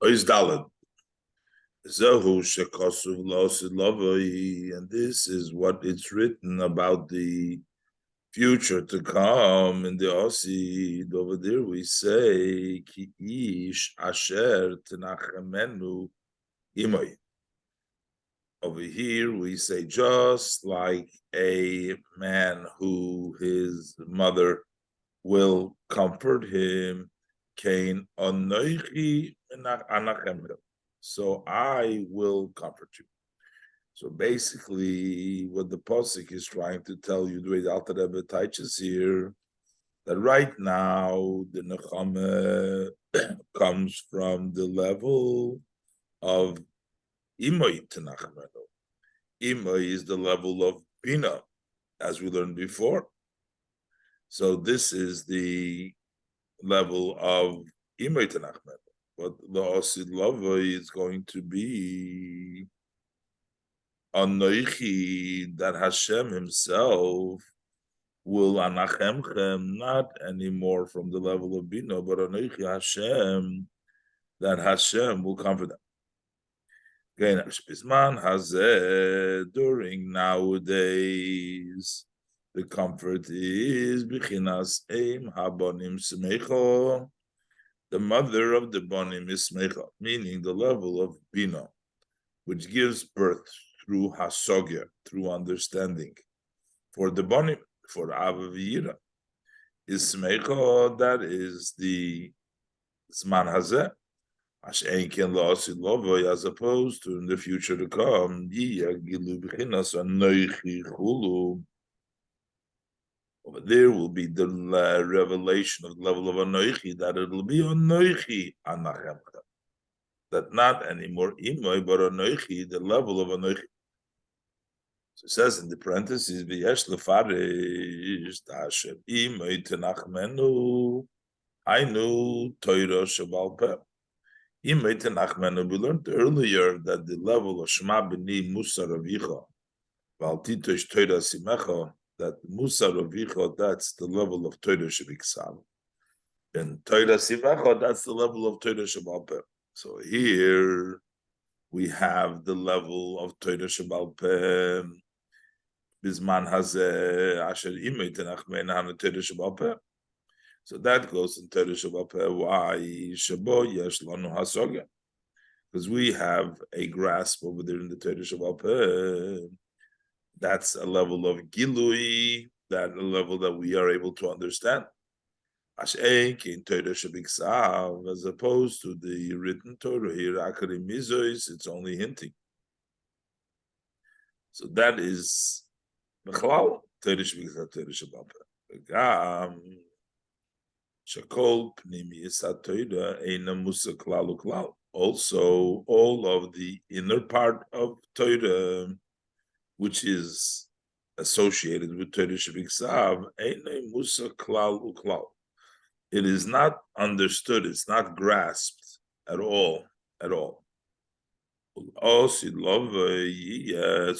Ois Daled. Zehu Shekosuv Losid Lovoi, and this is what it's written about the future to come in the Osid. Over there we say, Ki ish asher tenachemenu imoi. Over here we say, just like a man who his mother will comfort him, Kain anoichi anachem. So I will comfort you. So basically, what the Pasuk is trying to tell you, the way the Alter Rebbe teaches here, that right now the Nechama comes from the level of Imoy Tenachmenu. Imoy is the level of Bina, as we learned before. So this is the level of Imoy Tenachmenu. But the Osid Lava is going to be Anoichi, that Hashem himself will anachemchem, not anymore from the level of Bina, but Anoichi Hashem, that Hashem will comfort them. Again, Bisman Hazeh, during nowadays, the comfort is Bichinas Eim Habonim Smecho. The mother of the Bonim is Smecha, meaning the level of Bina, which gives birth through Hasogya, through understanding. For the Bonim, for Avavira, is Smecha, that is the Zman Hazeh, Ash'enken La'asid Lovoi, as opposed to in the future to come, Yiyah Gilu B'chinas Anoichi Chulu. Over there will be the revelation of the level of Anoichi, that it will be Anoichi Anachemcha. That not anymore Imoy, but Anoichi, the level of Anoichi. So it says in the parentheses, V'yesh lefarish Tashem Imoy Tenachmenu Hainu Toira Shabal Peh. Imoy Tenachmenu, we learned earlier that the level of Shema B'ni Musa Ravicha, Val Titosh Toira Simecha, that Musa Ravicha, that's the level of Torah Shebiksav. And Torah Sivacha, that's the level of Torah Shabal Peh. So here we have the level of Torah Shabal Peh, Bizman Hazeh, Asher Imei Tenachmen Hana Torah Shabal Peh. So that goes in Torah Shabal Peh. Why? Shabo Yesh Lanu Hasogya. Because we have a grasp over there in the Torah Shabal Peh. That's a level of Gilui, that a level that we are able to understand. As opposed to the written Torah here, it's only hinting. So that is Bechlal, Torah Shebiksav, Torah Shabal Peh. Shekol Pnimi Isat Torah Eina Musa Klalu Klal. Also, all of the inner part of Torah, which is associated with Torah Shebiksav, Einay Musa Klal Uklal. It is not understood, it's not grasped at all. So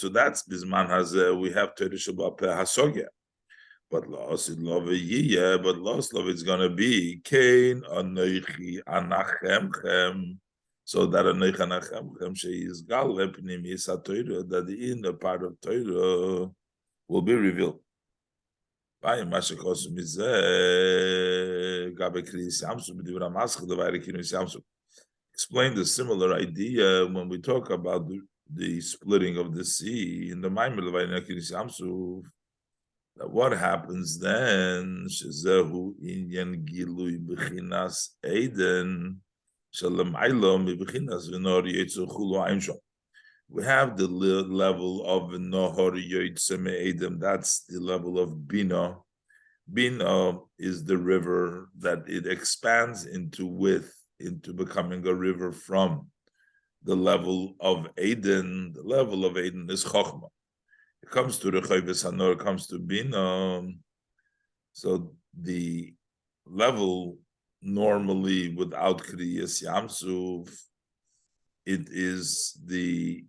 that's Bizman Hazeh, we have Torah Shabal Peh Hasogya. But La'osid Love Yiyah, but La'os Love is going to be Kain Anoichi Anachemchem. So that Anoich Anachemchem is Galep Nimis HaTorah, that the inner part of Torah will be revealed. Explain the similar idea when we talk about the splitting of the sea in the Mamer. That what happens then? Shezehu inyan gilui b'chinas Eden. We have the level of Nohor Yotzeh Edom. That's the level of Bina. Bina is the river that it expands into width, into becoming a river from the level of Eden. The level of Eden is Chochmah. It comes to the Chayves Hanor, it comes to Bina. So the level normally without Kriyas Yamsuf, it is the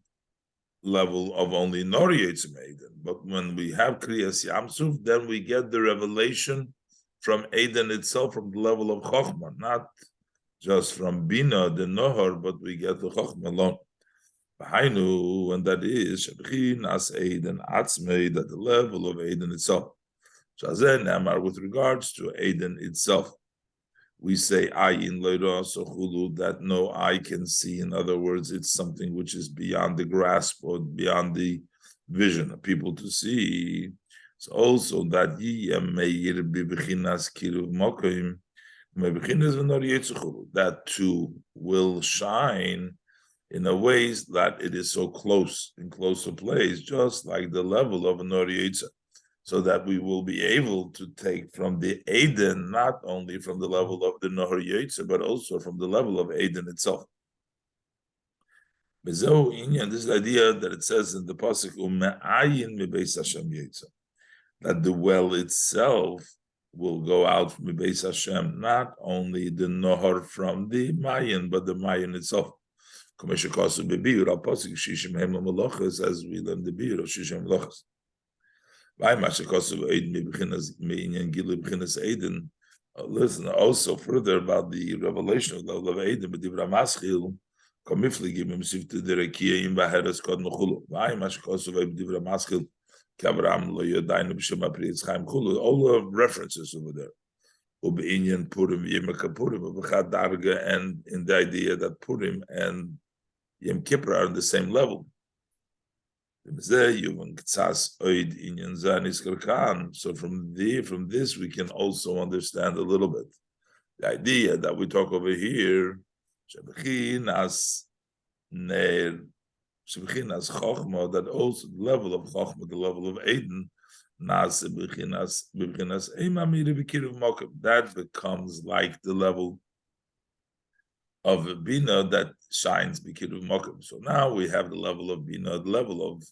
level of only Nori Yotzeh Eden. But when we have Kriyas Yamsuf, then we get the revelation from Eden itself, from the level of Chochmah, not just from Bina, the Nohar, but we get the Chochmah alone. And that is Shebchinas Eiden Atzmei, that the level of Eiden itself. With regards to Eiden itself, we say Ayin Leira Sochulu, that no eye can see. In other words, it's something which is beyond the grasp or beyond the vision of people to see. So also that Meir Bibichinas Kiruv Mokim, that too will shine in a ways that it is so close, in closer place, just like the level of a Norietza, so that we will be able to take from the Eden, not only from the level of the Norietza, but also from the level of Eden itself. This is the idea that it says in the Pasuk, that the well itself will go out from the Beis Hashem, not only the Nohar from the Mayan, but the Mayan itself. As we learn the Biur of Shishem Melochas. Listen also further about the revelation of the level of Eden, but Divra Maschil, Komifligim, Sifte Derekia, in Baheres Kod Mechulu. Why much because of Divra Maschil, Kavram, Loyodain, Bishema Prietz Chaim Chulu, all the references over there. Ubinyan Purim, Yemaka Purim, Bachad Darga, and in the idea that Purim and Yom Kippur are on the same level. So from this we can also understand a little bit the idea that we talk over here, that also the level of Chochmah, the level of Eden, that becomes like the level of Bina that shines Bikiruv Mokim. So now we have the level of Bina, the level of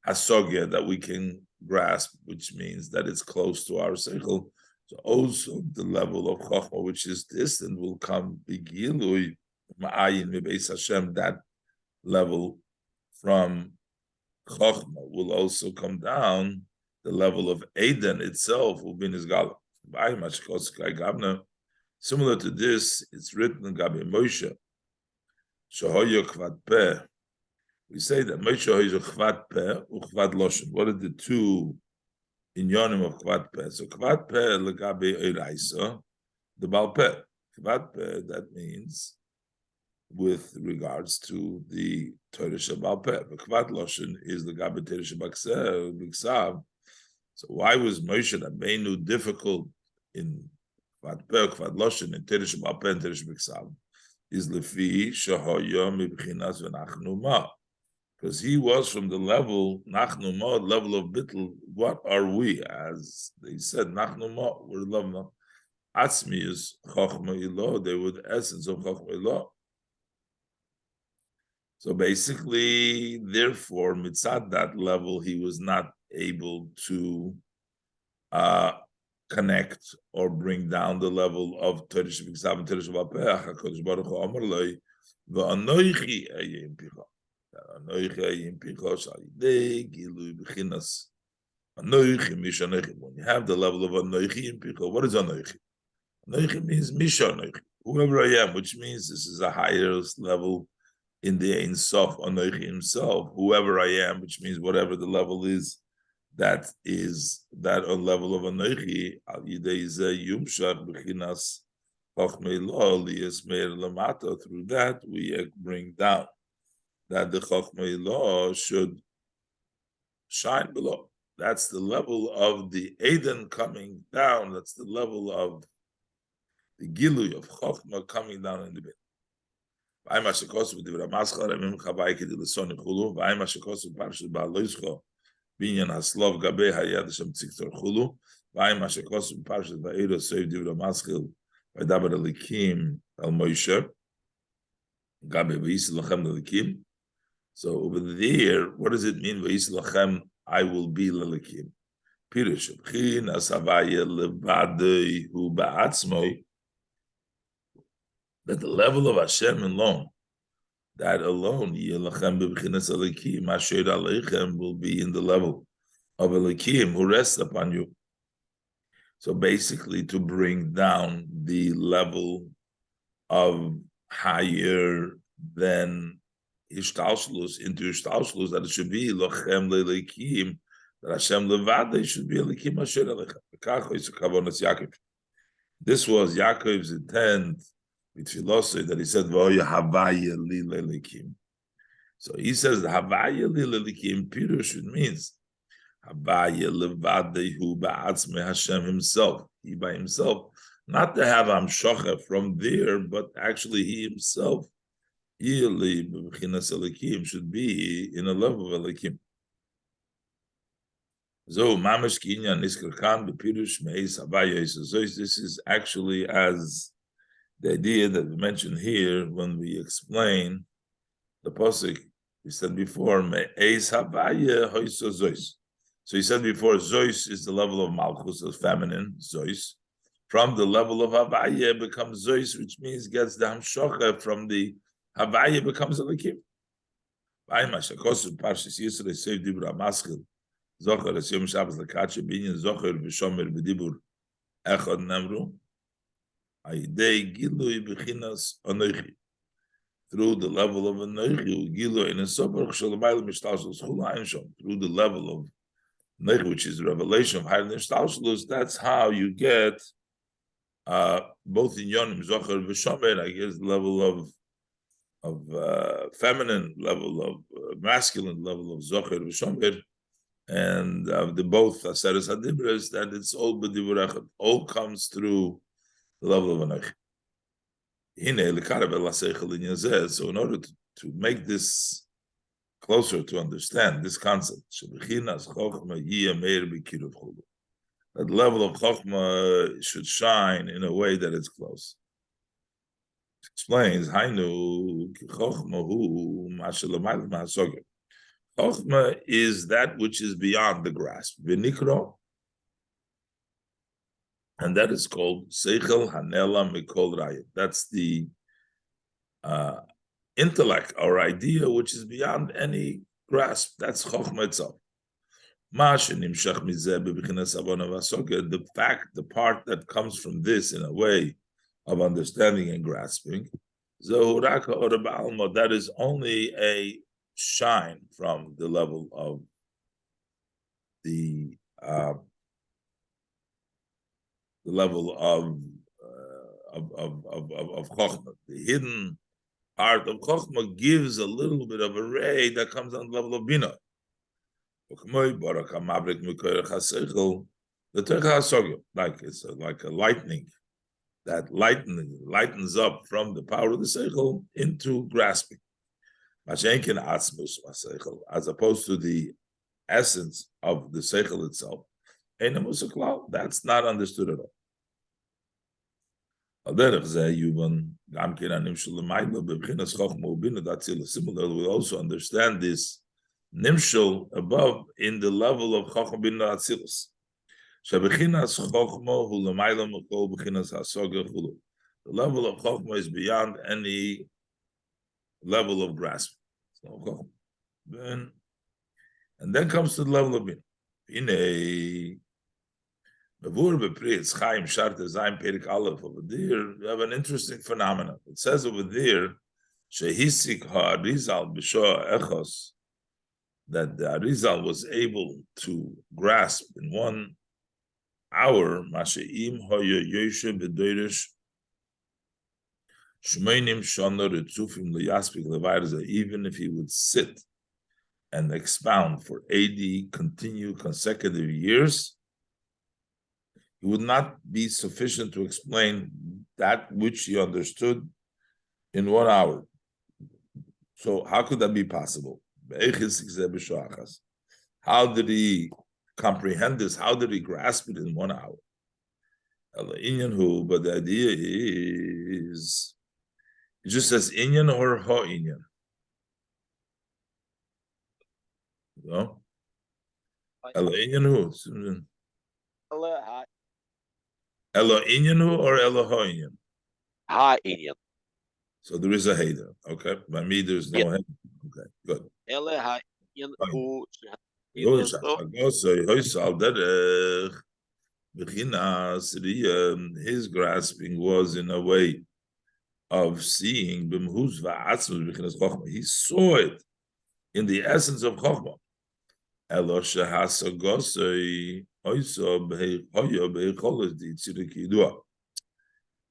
Hasogya that we can grasp, which means that it's close to our Seichel. So also the level of Chochmah, which is distant, will come Bigilui Ma'ayin Mebeis Hashem. That level from Chochmah will also come down. The level of Eden itself will be in his Gala. Similar to this, it's written in Gabi Moshe. Shahoyo Kvad Peh. We say that Moshe is a Kvad Peh or Kvad Loshen. What are the two inyonim of Kvad Peh? So Kvad Peh legabe Eiraisa, the Baal Peh. Kvad Peh, that means with regards to the Torah Shabal Peh. But Kvad Loshen is the Gabi Torah Shabaksav. So why was Moshe Rabbeinu difficult in Kvad Peh, Kvad Loshen, and Torah Shabal Peh and Torah Shabaksav? Is Lefi Shahoyo Mibchinas V'Nachnu Ma. Because he was from the level, Nachnu Ma, level of Bittul. What are we? As they said, Nachnu Ma, we're the level of Atzmi is Chochma Ilo, they were the essence of Chochma Ilo. So basically, therefore, mitzad that level, he was not able to connect or bring down the level of Torah Shabbat and Torah Shabbat. HaKadosh Baruch Hu Amar Loi, V'anoichi Eyim Picha. Anoichi Eyim Picha Shalidei Gilui B'chinas. Anoichi Misha Anoichi. When you have the level of Anoichi in Picha, what is Anoichi? Anoichi means Misha Anoichi, whoever I am, which means this is a higher level in the Ein Sof, Anoichi himself, whoever I am, which means whatever the level is, that is that on level of Anoichi, Al Yidei Zeh Yumshach B'chinas Chochmei Lo Liyasmeir Lamata. Through that we bring down that the Chochmei Lo should shine below. That's the level of the Eden coming down. That's the level of the Gilui of Chochmah coming down in the bit. V'ayim hashekos v'divra maschal remim chavai kedi l'son yichulu. V'ayim hashekos v'parshas ba'aloischo binyan haslov gabe hayad Hashem tziktor chulu. V'ayim hashekos v'parshas ba'iro soiv divra maschal v'daber elikim el Moshe gabe v'yis lachem elikim. So over there, what does it mean? V'yis lachem, I will be lelikim. Pirush b'chin asavaya levadei hu ba'atzmoi. That the level of Hashem alone, that alone, will be in the level of Elikim, who rests upon you. So basically, to bring down the level of higher than Ishtalshlus into Ishtalshlus, that it should be Lochem Lelekim, that Hashem Levade should be Elikim Asher Elechem. This was Yaakov's intent with philosophy that he said, Voya Havaya Li Lelekim. So he says the Havaya Li Lelekim Pirush means Havaya Levadehu Ba'atzme Hashem himself, he by himself. Not to have Amshocha from there, but actually he himself should be in a level of Elikim. So Mamash Kinyan Niskarkan Bepirush Meis Havaya. So this is actually as the idea that we mentioned here when we explain the pasuk. We said before Meis Havaya Hoyso Zois. So he said before Zois is the level of Malchus, of feminine Zois. From the level of Havaya becomes Zois, which means gets the Hamshocha from the Havaya becomes a Elikim. Saved Dibur Amaskil. Zocher es Yom Shabbos Lakache Binyan Zocher v'Shomer v'Dibur Echad Nemru Ayidei Gilui B'chinas Anoichi. Through the level of Anoichi Gilui in a Sober Chsholamayel Mishtalshlus Chula Einshom. Through the level of Anoichi, which is the revelation of Hayel Mishtalshlus, that's how you get both in Yonim Zocher v'Shomer. I guess the level of feminine, level of masculine, level of Zocher v'Shomer. And the both Aceres Hadibres, that it's all B'dibur Echad, all comes through the level of Anoich. So in order to make this closer to understand this concept, that level of Chokhmah should shine in a way that it's close. It explains, Hainu Chokhmahu Mashalamayl Mahasogir. Chokhmah is that which is beyond the grasp. V'nikro, and that is called Seichel Hanela Mikol Rayat. That's the intellect or idea which is beyond any grasp. That's Chokhmah itself. The fact, the part that comes from this in a way of understanding and grasping, that is only a shine from the level of the Chokhmah. The hidden part of Chokhmah gives a little bit of a ray that comes on the level of Bina. Like it's like a lightning that lightens up from the power of the Seichel into grasping. As opposed to the essence of the Seichel itself. That's not understood at all. Similarly, we also understand this nimshul above in the level of Chokhmah bin Atzilus. The level of Chokhmah is beyond any level of grasp. And then comes to the level of bin. Over there, you have an interesting phenomenon. It says over there, that the Arizal was able to grasp in 1 hour, even if he would sit and expound for 80 consecutive years, it would not be sufficient to explain that which he understood in 1 hour. So how could that be possible? How did he comprehend this? How did he grasp it in 1 hour? But the idea is, it just says inyan or ha inyan. You know? Elo inyan hu? Elo inyan hu or elo ha inyan? Ha inyan. So there is a hater. Okay. By me, there's no hater. Okay, good. Elo ha inyan hu. His grasping was in a way of seeing b'mhuz va'atzmus b'chinas chokhmah. He saw it in the essence of chokhmah. Elo shehasagosei oiso hoyo b'cholos di'tzirik yidua.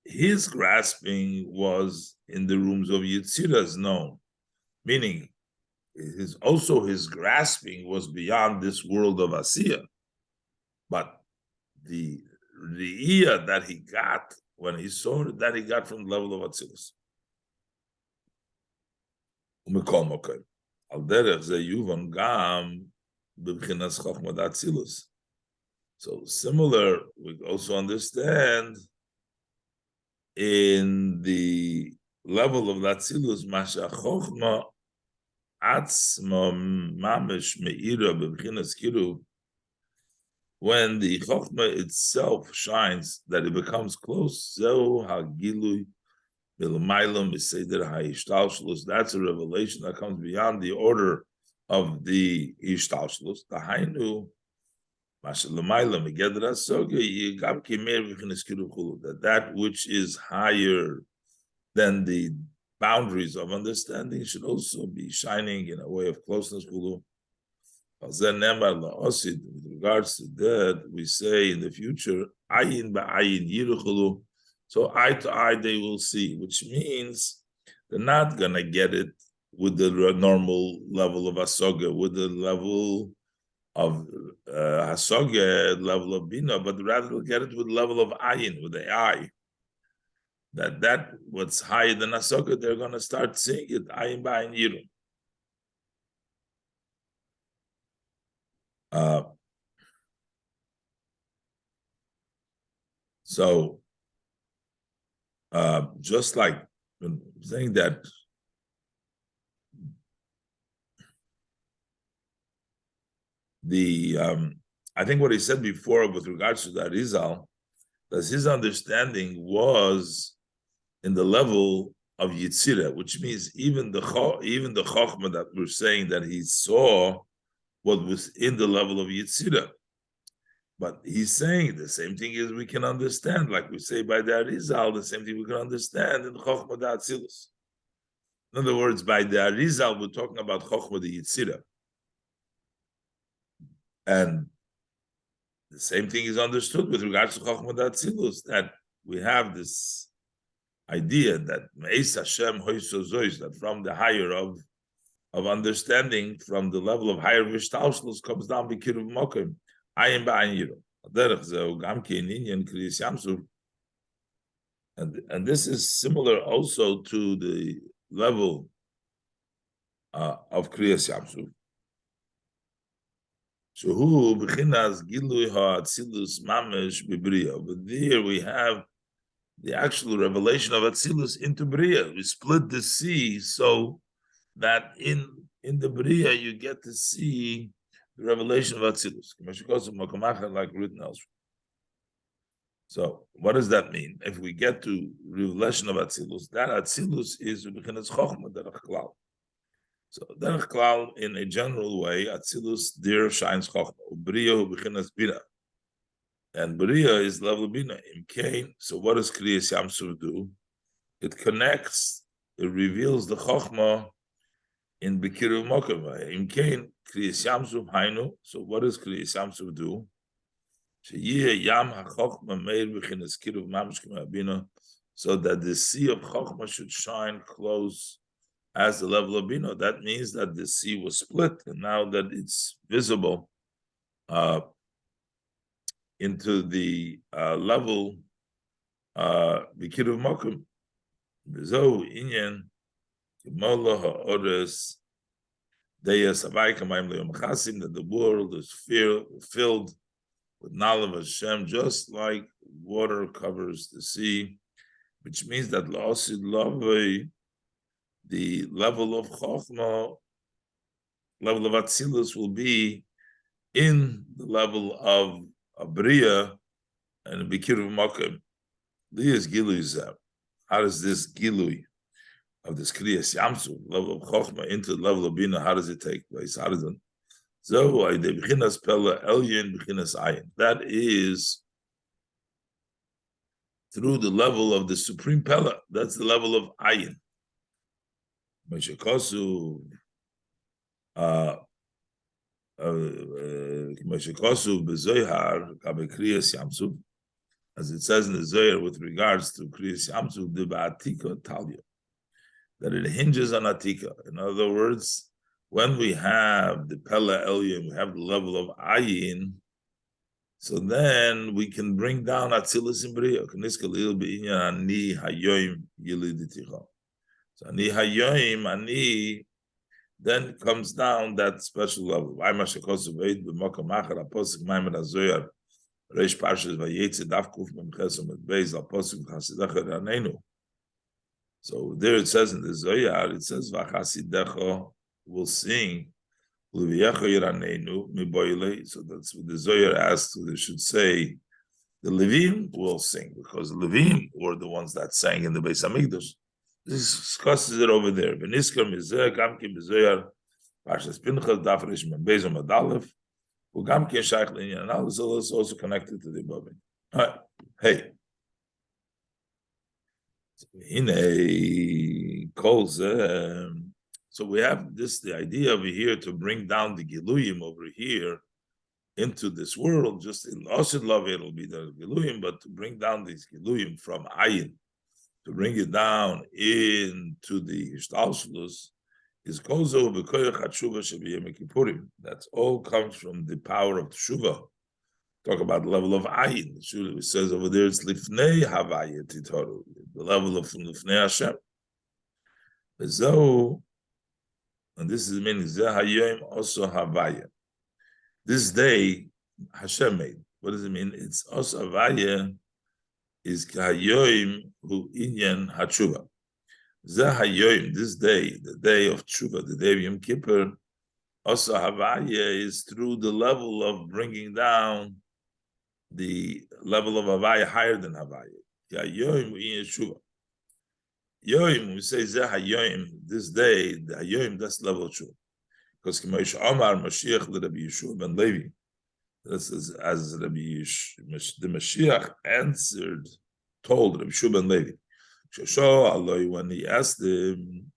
His grasping was in the rooms of Yitziras known, meaning his grasping was beyond this world of Asiya. But the Riyah that he got when he saw it, that he got from the level of Atzilus. So similar, we also understand in the level of Atzilus, Masha Chochma Atzma Mamish Meira B'Bchinas Kiru, when the Chochma itself shines, that it becomes close, Zeu HaGilui B'L'maylam B'Seder HaIshtalshlus, that's a revelation that comes beyond the order of the Ishtalshlus, the Hainu, Masha L'Maylam Megedra Soga, Yigam Kimer B'Chinas Kiru Chulu, that which is higher than the boundaries of understanding should also be shining in a way of closeness. With regards to that, we say in the future, ayin ba'ayin yiruchulu. So eye to eye they will see, which means they're not gonna get it with the normal level of hasoga, with the level of hasoga, level of bina, but rather they'll get it with the level of ayin, with the eye. That what's higher than hasoga, they're gonna start seeing it ayin ba'ayin yiru. So just like saying that the I think what he said before with regards to that Rizal, that his understanding was in the level of Yitzira, which means even the Chochmah that we're saying that he saw what was in the level of Yitzira. But he's saying the same thing as we can understand, like we say by the Arizal, the same thing we can understand in Chochmah Atzilus. In other words, by the Arizal, we're talking about Chochmah the Yitzira. And the same thing is understood with regards to Chochmah Atzilus, that we have this idea that Me'es Hashem Hoyso Zois, that from the higher of understanding, from the level of higher Vishtalshlus comes down B'Kiruv Mokim, Ayin Ba'ayin Yiru. And this is similar also to the level of Kriyas Yamsuf. Shehu b'chinas gilui ha'atzilus mamish b'briya. But there we have the actual revelation of Atzilus into Bria. We split the sea so that in the Bria you get to see the revelation of Atzilus, like written elsewhere. So what does that mean? If we get to revelation of Atzilus, that Atzilus is b'chinas chokhmah derech klal. So derech klal, in a general way, Atzilus there shines chokhmah. Bria b'chinas bina. And Bria is level bina. Imkain. So what does Kriyas Yamsuf do? It connects, it reveals the chokhmah in Bekiruv Mokim. Imkain, Kriyas Yamsuf hainu. So what does Kriyas Yamsuf do? So that the sea of chokhmah should shine close as the level of bina. That means that the sea was split, and now that it's visible into the level B'kiruv Mokum. B'zo inyan k'mola ha'ores deyas havai kamayim le'yom chasim, that the world is filled with knowledge of Hashem, just like water covers the sea, which means that la'asid lavei, the level of Chochmah, level of Atzilus will be in the level of Bria and B'kiruv Mokim. Lias Gilui Zeh. How does this Gilui of this Kriyas Yamsuf, level of Chochmah, into the level of Bina, how does it take place? How does it? That is through the level of the supreme Pella. That's the level of Ayin. Meshakosu, Bezoyhar, Kabekriyas Yamsuf, as it says in the Zohar with regards to Kriyas Yamsuf, the Ba'atika Talia, that it hinges on Atika. In other words, when we have the Pella Elyon, we have the level of Ayin, so then we can bring down Atzilus in Bria. Ani Hayoim Yiliditicha. So Ani Hayoim, Ani, then comes down that special level. Mamer Mamer Azoyar Reish Parshas Vayetze Davkuf Memchesom et Beis Al Posuk Chasidecha Ranenu. So there it says in the Zoyar, it says Vachasidecha will sing L'Viyecha Yiranenu Miboile. So that's what the Zoyar asks. They should say the Levim will sing, because the Levim were the ones that sang in the Beis Hamikdash. This discusses it over there. V'niskar mizeh gamki b'zoyar Parshas Pinchas Daf Reish Mem Beis Amud Aleph u'gamki shaykh l'inyan anal. So it's also connected to the above. All right. Hey. So we have this, the idea over here to bring down the Giluyim over here into this world. Just in Osid Love, it'll be the Giluyim, but to bring down these Giluyim from Ayin, to bring it down into the Ishtalshlus, is Kozo B'koyach HaTshuva Shebiyem Kippurim. That all comes from the power of Tshuva. Talk about the level of Ayin. It says over there, it's Lifnei Havaya Titoru, the level of Lifnei Hashem. So, and this is meaning Zeh Hayoim also Havaya. This day Hashem made. What does it mean? It's also Havaya is Hayoim Hu Inyan HaTshuva. Zeh Hayoim, this day, the day of Tshuva, the day of Yom Kippur, also Havaya is through the level of bringing down the level of Havaya higher than Havaya. Hayoim Hu Inyan Tshuva. Yoim, we say Zeh Hayoim, this day, the Hayoim, that's the level of Tshuva. Because K'maish Omar Mashiach Rabbi Yeshua ben Levi, this is as the Mashiach answered, told Rabbi Yeshua ben Levi, when he asked him,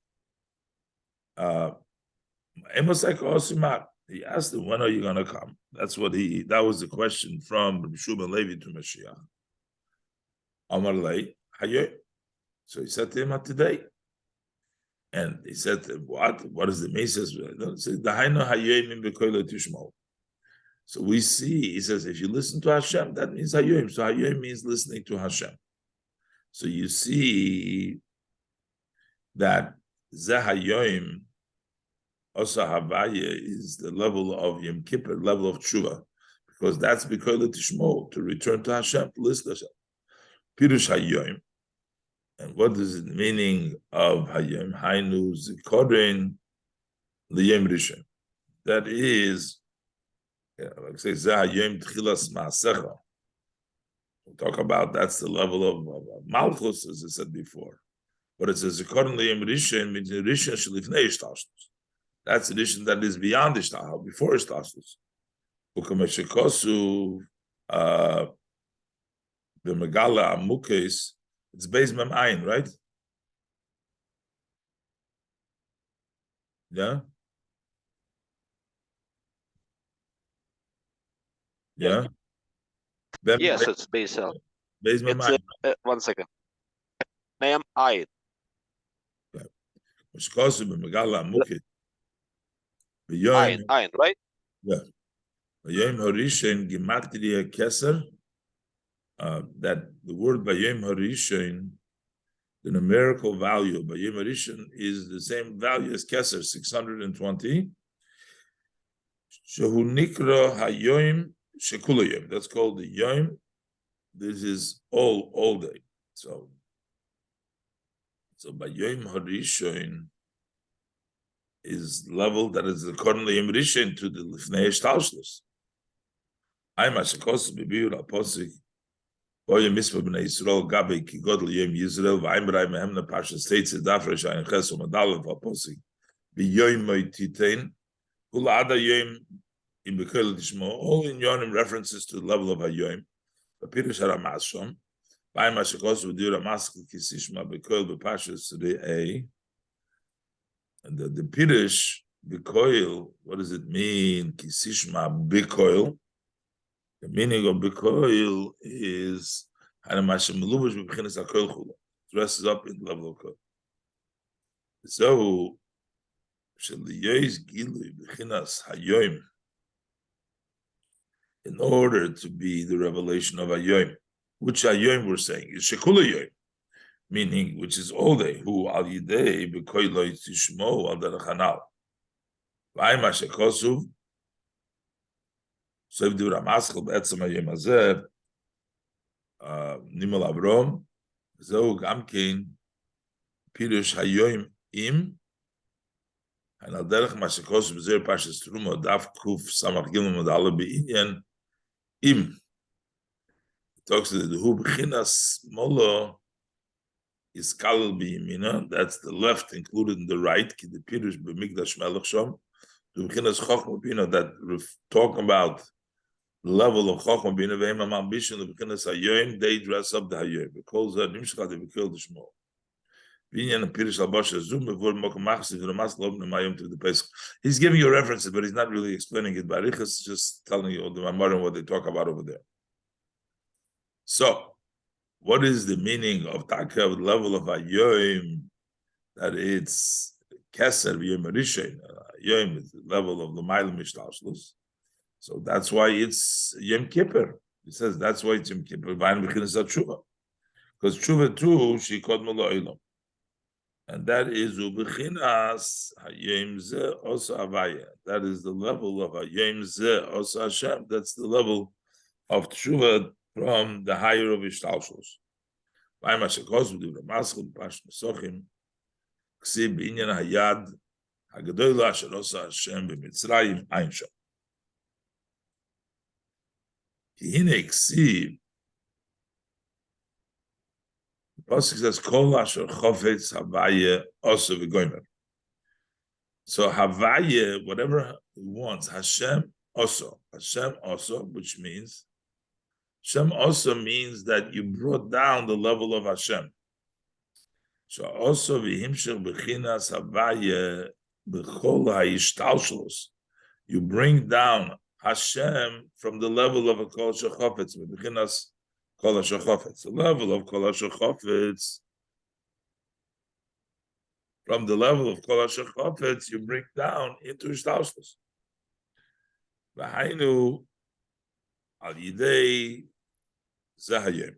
he asked him, when are you going to come? That was the question from Rabbi Yeshua ben Levi to Mashiach. Omar Lei, Hayoim. So he said to him, today. And he said to him, what? What is the Mesa? So we see, he says, if you listen to Hashem, that means Hayoim. So Hayoim means listening to Hashem. So you see that Zeh Hayoim, also Havaya, is the level of Yom Kippur, level of Tshuva. Because that's B'Koyle Tishmo, to return to Hashem, to listen to Hashem. Pirush Hayoim. And what is the meaning of Hayom? Hainu Zikorin Liyem Rishon. That is, like say, Zahayom Tchilas Maasecha. We'll talk about that's the level of Malchus, as I said before. But it says Zikorin Liyem Rishon means Rishon Shalifnei Ishtashlus. That's the Rishon that is beyond Ishtashlus, before Ishtashlus. Ukameshikosu B'Megala Amukes. It's Beis Mem Ayin, right? Yeah? Yeah? Yes, it's Beis Mem Ayin. One second. Mem Ayin. Ayin, right? Yeah. Bayom Harishan Gematria Keser. That the word Bayom Harishan, the numerical value of Bayom Harishan is the same value as Keser, 620. Shehu Nikra Hayoim Shekulayim. That's called the Yom. This is all day. So Bayom Harishan is level that is accordingly Yom Harishan to the Lifnei Shtalshlus. I'm a Shekos Bibiur Aposik. Oye Mispa B'nai Yisrael Gabe Ki Godel Yom Yisrael V'Aimrai Mehem Na Parsha States Daf Reish Ayin Ches U'Madalev Aposik B'Yom Moititein Ula Ada Yom in B'Kel Tishmo. All in Yonim references to the level of Hayoim. Pirush HaRamasham By Mashakos with Dura Maskal Kisishma Bekoil Bepashas to the A. And the Pirish Bekoil, what does it mean? Kisishma Bekoil. The meaning of Bekoil is Hanamashim Lubush Bekinis Akoil Chula. Dresses up in the level of Koil. So Shaliyois Gilui Bekinas Hayoim. In order to be the revelation of Hayoim, which Hayoim we're saying is Shekula Yoim. Meaning, which is all day, who al yidei bekoiloi tishmo al derachanal. V'ayma shekosuv, so if the Ramaschal be'etzem hayom hazeh, nimel avrom, zeu gamkein, pirush hayoim im, and al derech ma shekosuv zer pashas trumo daf kuf samach gilum od alle be'inyan, im. It talks to the hu b'chinas molo, is kalal biyimina, that's the left included in the right, ki the pirush b'mikdash melech shom, the b'chinas chochma bina, that talk about the level of chochma bina, v'hem ambition, the b'chinas hayoim, they dress up the hayoim, because nimshcha they kill the shmo. Binyan pirush al-basha zum, b'vor mokum machsiv, v'ramas lobne mayom to the pesach. He's giving you references, but he's not really explaining it. Barichas is just telling you the Mamer and what they talk about over there. So, what is the meaning of Taka, the level of Hayoim, that it's Keser v'Yom Rishon? Hayoim is the level of the Mailam Mishtalshlus. So that's why it's Yom Kippur. He says that's why it's Yom Kippur. Because Tshuva too, she called Molo. And that is Ubechinas Hayoim Ze Osa Avaya. That is the level of Hayoim Ze Osa Hashem. That's the level of Tshuva from the higher of Ishtalshus. By Mashakos, we do the Maskul, Pash Mesochim, Ksib, Inyan Hayad, Hagadoyla, Sharosa Hashem, B'Mitzrayim, Einsham. Kihine Ksib, the Pasuk says, Kol Asher Chofetz Havaye, also V'Goymer. So Havaye, whatever he wants, Hashem also, which means Hashem also means that you brought down the level of Hashem. So also v'himshech b'chinas havaye b'chol ha'ishtalshlus. You bring down Hashem from the level of a kol shechofetz, b'chinas kol shechofetz. The level of kol shechofetz, from the level of kol shechofetz, you bring down into ishtalshlus. V'hainu al yidei zahayim.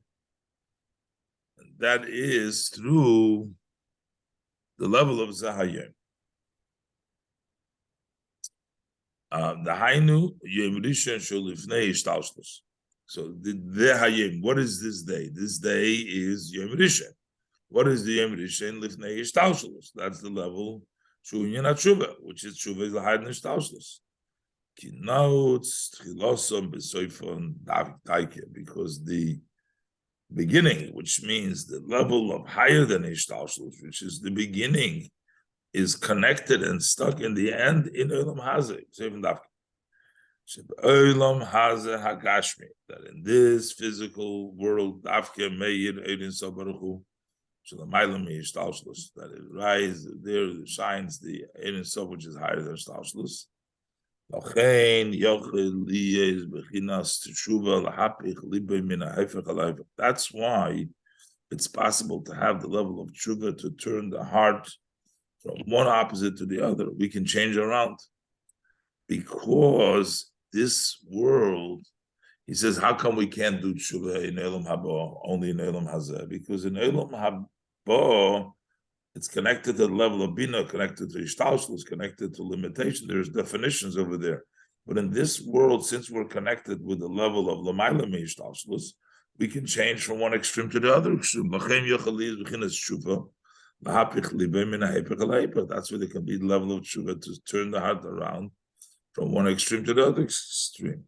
And that is through the level of zahayim. The hainu yom rishon sholifnei ishtalshlus. So the hayim, what is this day? This day is yom rishon. What is the yom rishon lifnei ishtalshlus? That's the level shunyan tshuva, which is tshuva is the hayim ishtalshlus. Because the beginning, which means the level of higher than Ishtalshlus, which is the beginning, is connected and stuck in the end in Olam Hazeh. Olam Hazeh Hagashmi, that in this physical world, Dafke Meir Eidin Sabaruchu, that it rises, there shines the Eidin Sob, which is higher than Ishtalshlus. That's why it's possible to have the level of tshuva to turn the heart from one opposite to the other. We can change around. Because this world, he says, how come we can't do tshuva in Elam Haba, only in Elam Hazeh? Because in Elam Haba, it's connected to the level of Bina, connected to Ishtalshlus, connected to limitation. There's definitions over there. But in this world, since we're connected with the level of Lamaila Ishtalshlus, we can change from one extreme to the other extreme. That's where there can be the level of tshuva to turn the heart around from one extreme to the other extreme.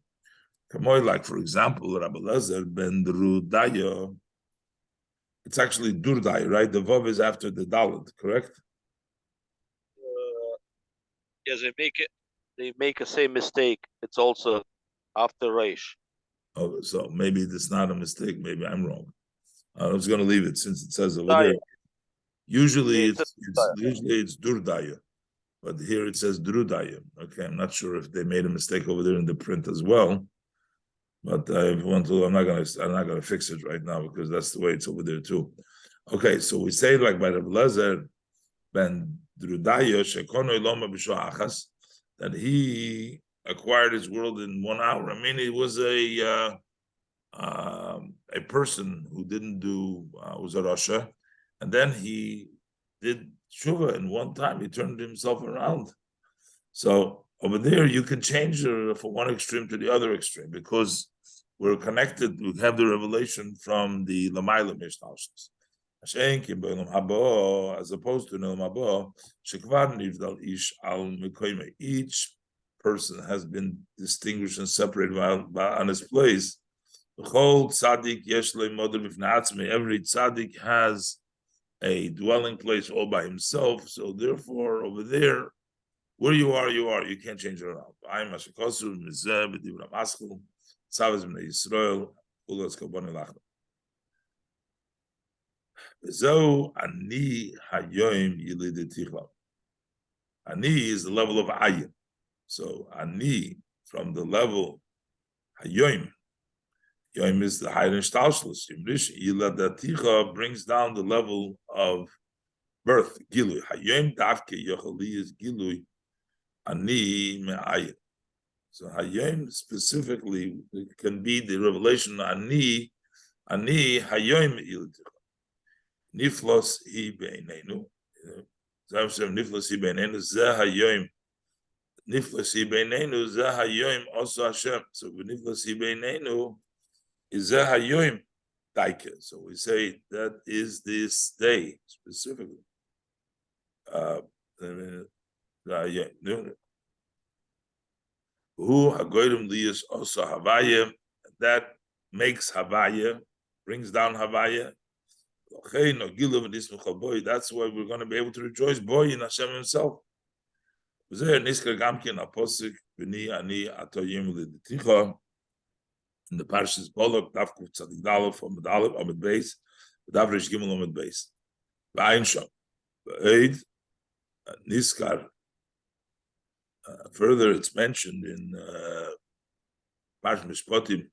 Like, for example, Rabbi Lezer ben Drudaya. It's actually Durdai, right? The Vav is after the Dalet, correct? Yes, they make the same mistake. It's also after Reish. Oh, so maybe it's not a mistake. Maybe I'm wrong. I was going to leave it since it says over there. Usually it's Durdaya, but here it says Drudaya. Okay, I'm not sure if they made a mistake over there in the print as well. But I'm not gonna fix it right now because that's the way it's over there too. Okay, so we say like by Rabbi Lezer ben Drudaya shekono iloma b'shoachas, that he acquired his world in 1 hour. I mean, it was a person who didn't do was a Rasha, and then he did tshuva in one time. He turned himself around. So over there, you can change from one extreme to the other extreme because we're connected. We have the revelation from the Lamayla Mishtalshus. As opposed to Nilam Haba, Shekvar Nivdal Ish Al Mekoyme. Each person has been distinguished and separated on his place. Every tzaddik has a dwelling place all by himself. So therefore, over there, where you are, you are. You can't change it around. I'm Ashikosu, Mizeh, B'divra Maskul, Tzavez B'nei Yisrael, Ulas Kabon Elachna. Bezo Ani Hayoim Yilid Tichla. Ani is the level of Ayin. So Ani, from the level Hayoim, Yoim is the higher Shtalshlus. Yilad Ticha brings down the level of birth. Gilui. Hayoim Davke Yochali is Gilui. Ani me'ayin. So Hayom specifically can be the revelation Ani Hayom Niflos hi beinenu. Niflos hi beinenu zeh Hayom. Niflos hi beinenu zeh Hayom also Hashem. So Niflos hi beinenu is zeh Hayom Daike. So we say that is this day specifically. Who hagoyim liyas also havaya, that makes havaya, brings down havaya. That's why we're going to be able to rejoice boy in Hashem Himself. In the parshas Bolok, Davkuf Tzadik Dalef Amud Aleph Amud Beis, Davrish Gimel Amud Beis. V'ayin Sham, v'eid Niskar. Further, it's mentioned in Parsh Mishpatim,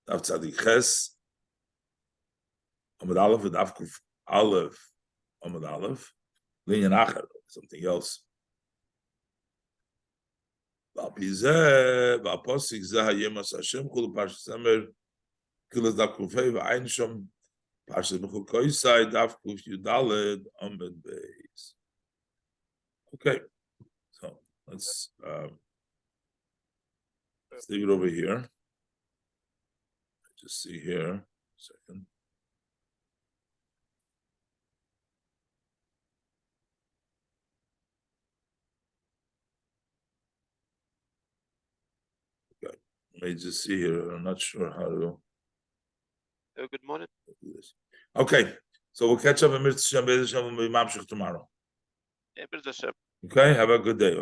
Dav Tzadik Ches, Amud Aleph, Davkuf Aleph Amud Aleph, Linyan Acher, something else. V'aposik Zeh Hayemas Hashem Kul Parshas Mamer Kilas Davkufei V'ayin Sham Parshas Bechul Koisai Davkuf Yudaled Amud Beis. Okay, so let's leave it over here. Just see here a second. Okay, let me just see here. I'm not sure how to. Good morning. Okay, so we'll catch up in Mitzvah Shem tomorrow. Yeah, B'ez Hashem. Okay, have a good day.